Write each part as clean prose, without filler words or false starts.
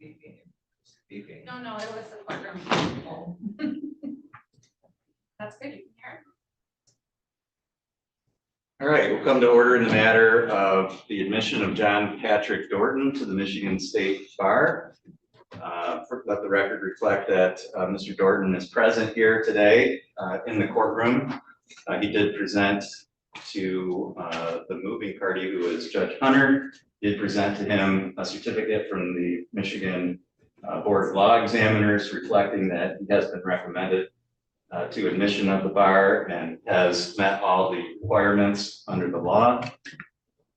Beeping. No, it was the courtroom. That's good, you can hear it. All right, we'll come to order in the matter of the admission of John Patrick Dorton to the Michigan State Bar. Let the record reflect that Mr. Dorton is present here today in the courtroom. He did present to the moving party, who is Judge Hunter, did present to him a certificate from the Michigan Board of Law Examiners reflecting that he has been recommended to admission of the bar and has met all the requirements under the law.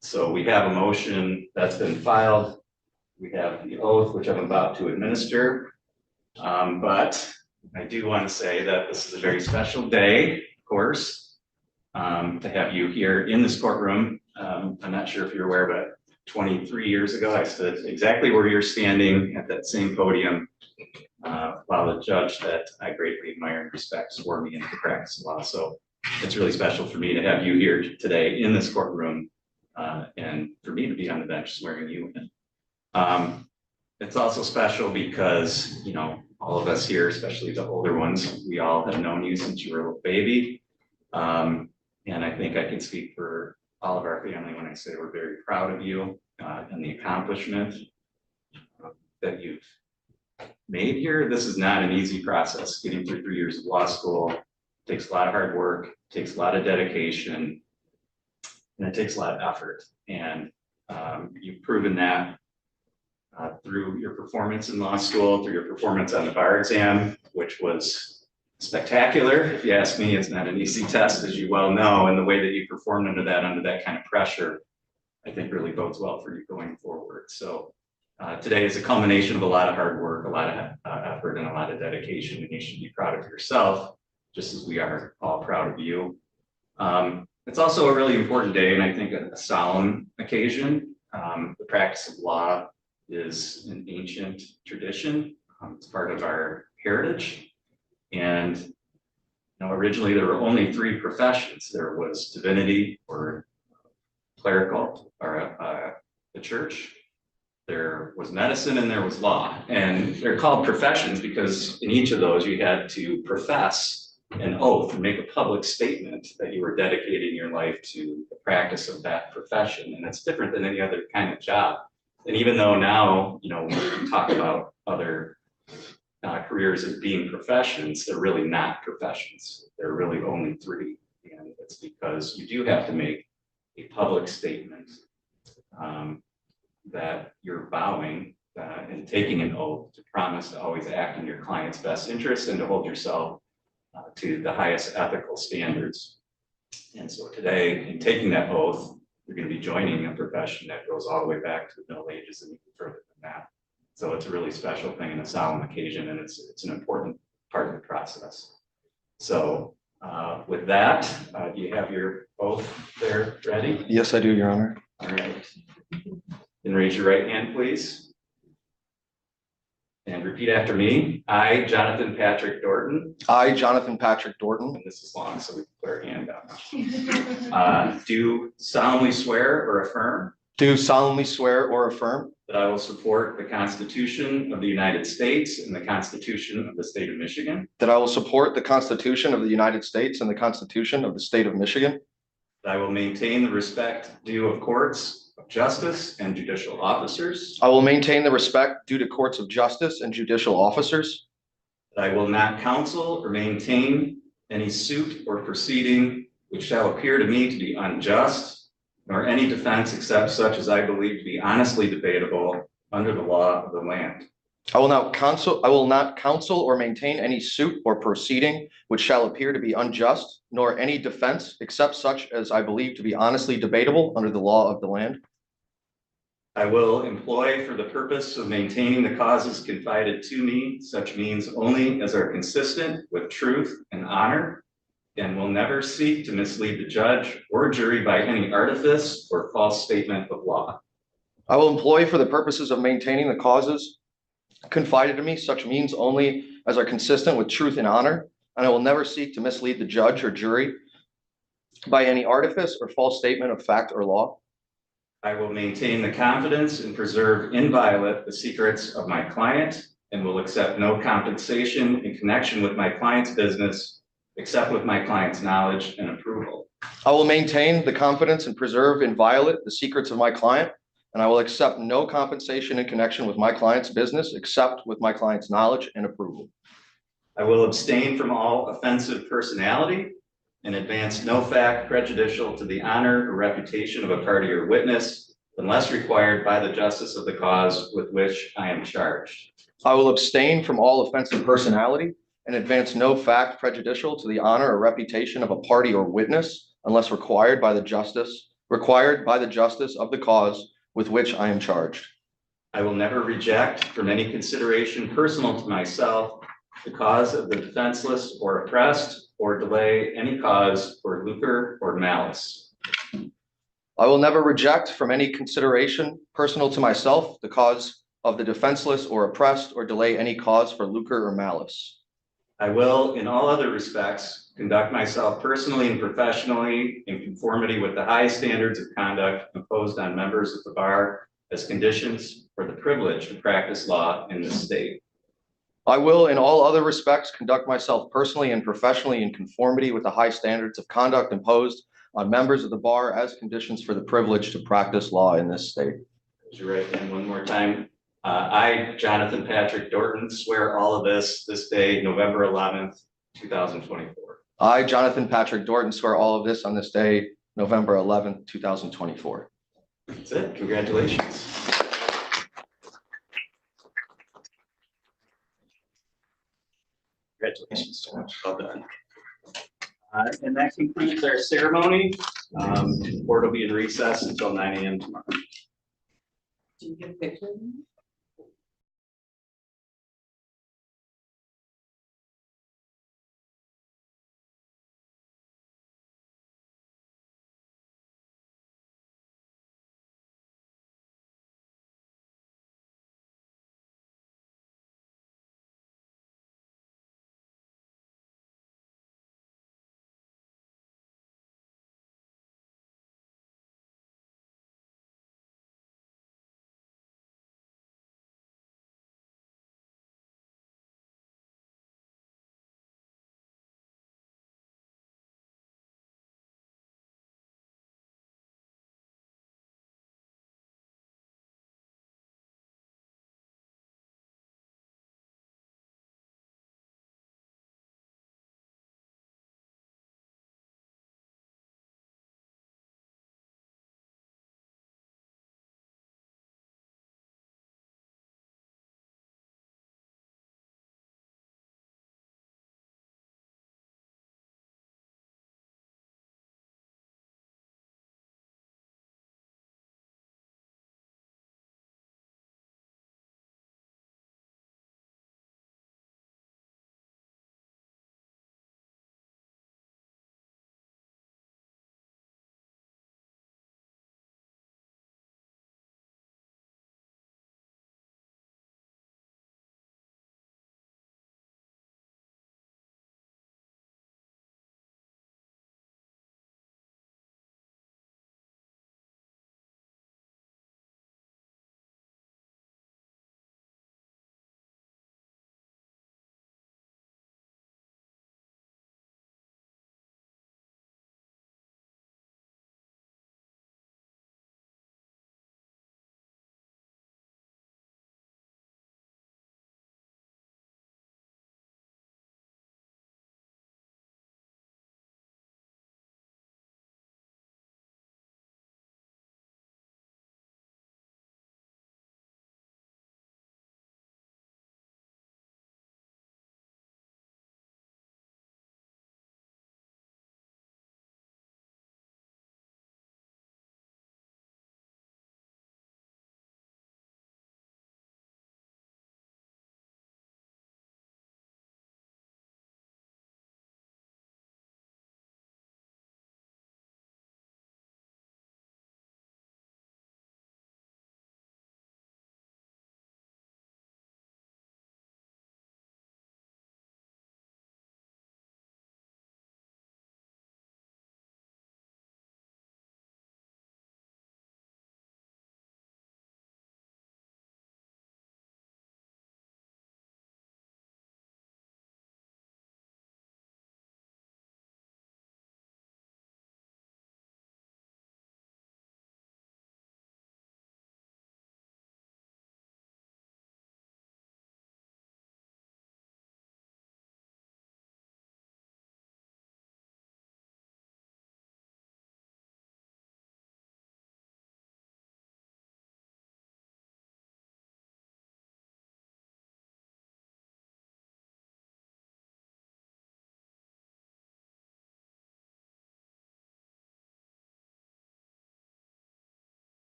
So we have a motion that's been filed. We have the oath, which I'm about to administer. But I do want to say that this is a very special day, of course, to have you here in this courtroom. I'm not sure if you're aware, but 23 years ago, I stood exactly where you're standing at that same podium while the judge that I greatly admire and respect swore me into the practice of law. So it's really special for me to have you here today in this courtroom and for me to be on the bench swearing you in. It's also special because, you know, all of us here, especially the older ones, we all have known you since you were a little baby. And I think I can speak for all of our family when I say we're very proud of you and the accomplishment that you've made here. This is not an easy process. Getting through 3 years of law school takes a lot of hard work, takes a lot of dedication, and it takes a lot of effort. And you've proven that through your performance in law school, through your performance on the bar exam, which was spectacular. If you ask me, it's not an easy test, as you well know, and the way that you performed under that kind of pressure, I think really bodes well for you going forward. So today is a culmination of a lot of hard work, a lot of effort, and a lot of dedication, and you should be proud of yourself, just as we are all proud of you. It's also a really important day, and I think a solemn occasion. The practice of law is an ancient tradition. It's part of our heritage. And you know, originally there were only 3 professions. There was divinity, or clerical, or the church. There was medicine, and there was law. And they're called professions because in each of those you had to profess an oath and make a public statement that you were dedicating your life to the practice of that profession. And it's different than any other kind of job. And even though now, you know, when we talk about other careers as being professions, they're really not professions. They're really only 3. And it's because you do have to make a public statement that you're vowing and taking an oath to promise to always act in your client's best interest and to hold yourself to the highest ethical standards. And so today, in taking that oath, you're going to be joining a profession that goes all the way back to the Middle Ages and even further than that. So it's a really special thing and a solemn occasion, and it's an important part of the process. So with that, do you have your oath there ready? Yes, I do, Your Honor. All right. Then raise your right hand, please. And repeat after me. I, Jonathan Patrick Dorton. I, Jonathan Patrick Dorton, And this is long, so we can put our hand down. Do solemnly swear or affirm do solemnly swear or affirm that I will support the Constitution of the United States and the Constitution of the State of Michigan, that I will support the Constitution of the United States and the Constitution of the State of Michigan, that I will maintain the respect due of courts of justice and judicial officers, I will maintain the respect due to courts of justice and judicial officers, that I will not counsel or maintain any suit or proceeding which shall appear to me to be unjust, nor any defense except such as I believe to be honestly debatable under the law of the land. I will not counsel or maintain any suit or proceeding which shall appear to be unjust, nor any defense except such as I believe to be honestly debatable under the law of the land. I will employ for the purpose of maintaining the causes confided to me such means only as are consistent with truth and honor, and will never seek to mislead the judge or jury by any artifice or false statement of law. I will employ for the purposes of maintaining the causes confided to me such means only as are consistent with truth and honor, and I will never seek to mislead the judge or jury by any artifice or false statement of fact or law. I will maintain the confidence and preserve inviolate the secrets of my client and will accept no compensation in connection with my client's business except with my client's knowledge and approval. I will maintain the confidence and preserve inviolate the secrets of my client, and I will accept no compensation in connection with my client's business except with my client's knowledge and approval. I will abstain from all offensive personality and advance no fact prejudicial to the honor or reputation of a party or witness unless required by the justice of the cause with which I am charged. I will abstain from all offensive personality and advance no fact prejudicial to the honor or reputation of a party or witness unless required by the justice of the cause with which I am charged. I will never reject from any consideration personal to myself the cause of the defenseless or oppressed or delay any cause for lucre or malice. I will never reject from any consideration personal to myself the cause of the defenseless or oppressed or delay any cause for lucre or malice. I will, in all other respects, conduct myself personally and professionally in conformity with the high standards of conduct imposed on members of the bar as conditions for the privilege to practice law in this state. I will, in all other respects, conduct myself personally and professionally in conformity with the high standards of conduct imposed on members of the bar as conditions for the privilege to practice law in this state. Raise your right hand one more time. I, Jonathan Patrick Dorton, swear all of this day, November 11th, 2024. I, Jonathan Patrick Dorton, swear all of this on this day, November 11th, 2024. That's it. Congratulations. Congratulations, John. Well done. And that concludes our ceremony. The court will be in recess until 9 a.m. tomorrow. Do you get a picture of them?